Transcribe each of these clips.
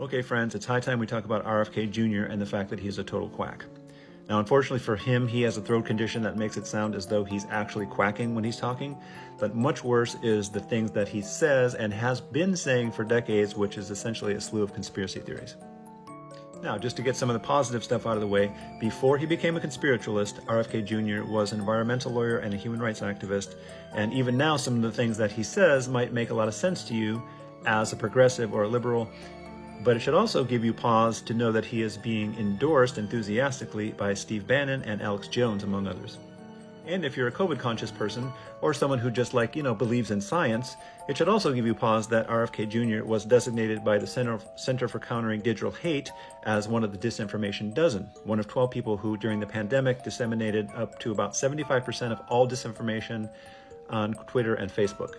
Okay, friends, it's high time we talk about RFK Jr. and the fact that he's a total quack. Now, unfortunately for him, he has a throat condition that makes it sound as though he's actually quacking when he's talking, but much worse is the things that he says and has been saying for decades, which is essentially a slew of conspiracy theories. Now, just to get some of the positive stuff out of the way, before he became a conspiritualist, RFK Jr. was an environmental lawyer and a human rights activist, and even now some of the things that he says might make a lot of sense to you as a progressive or a liberal, but it should also give you pause to know that he is being endorsed enthusiastically by Steve Bannon and Alex Jones, among others. And if you're a COVID-conscious person, or someone who just believes in science, it should also give you pause that RFK Jr. was designated by the Center for Countering Digital Hate as one of the disinformation dozen, one of 12 people who during the pandemic disseminated up to about 75% of all disinformation on Twitter and Facebook.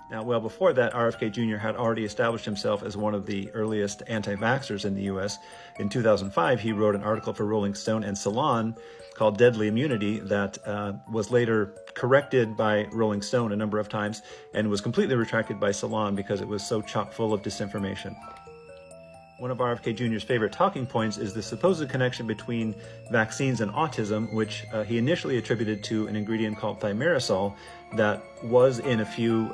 Now, well before that, RFK Jr. had already established himself as one of the earliest anti-vaxxers in the US. In 2005, he wrote an article for Rolling Stone and Salon called Deadly Immunity that was later corrected by Rolling Stone a number of times and was completely retracted by Salon because it was so chock full of disinformation. One of RFK Jr.'s favorite talking points is the supposed connection between vaccines and autism, which he initially attributed to an ingredient called thimerosal that was in a few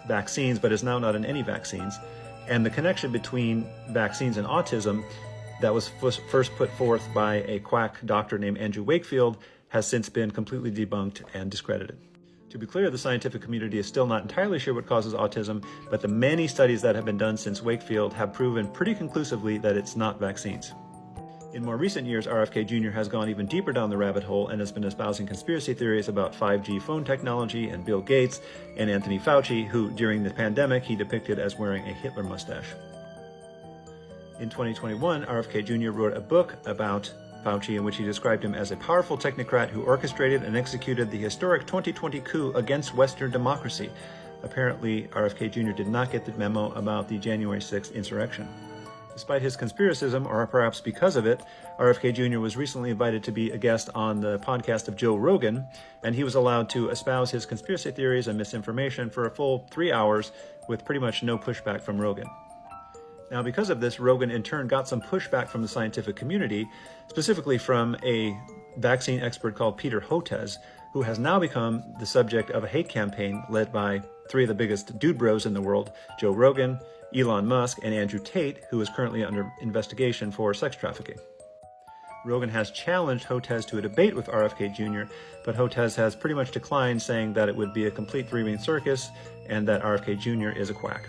vaccines, but is now not in any vaccines. And the connection between vaccines and autism that was first put forth by a quack doctor named Andrew Wakefield has since been completely debunked and discredited. To be clear, the scientific community is still not entirely sure what causes autism, but the many studies that have been done since Wakefield have proven pretty conclusively that it's not vaccines. In more recent years, RFK Jr. has gone even deeper down the rabbit hole and has been espousing conspiracy theories about 5G phone technology and Bill Gates and Anthony Fauci, who during the pandemic he depicted as wearing a Hitler mustache. In 2021, RFK Jr. wrote a book about Fauci, in which he described him as a powerful technocrat who orchestrated and executed the historic 2020 coup against Western democracy. Apparently, RFK Jr. did not get the memo about the January 6th insurrection. Despite his conspiracism, or perhaps because of it, RFK Jr. was recently invited to be a guest on the podcast of Joe Rogan, and he was allowed to espouse his conspiracy theories and misinformation for a full 3 hours with pretty much no pushback from Rogan. Now, because of this, Rogan in turn got some pushback from the scientific community, specifically from a vaccine expert called Peter Hotez, who has now become the subject of a hate campaign led by three of the biggest dude bros in the world, Joe Rogan, Elon Musk, and Andrew Tate, who is currently under investigation for sex trafficking. Rogan has challenged Hotez to a debate with RFK Jr., but Hotez has pretty much declined, saying that it would be a complete three-ring circus and that RFK Jr. is a quack.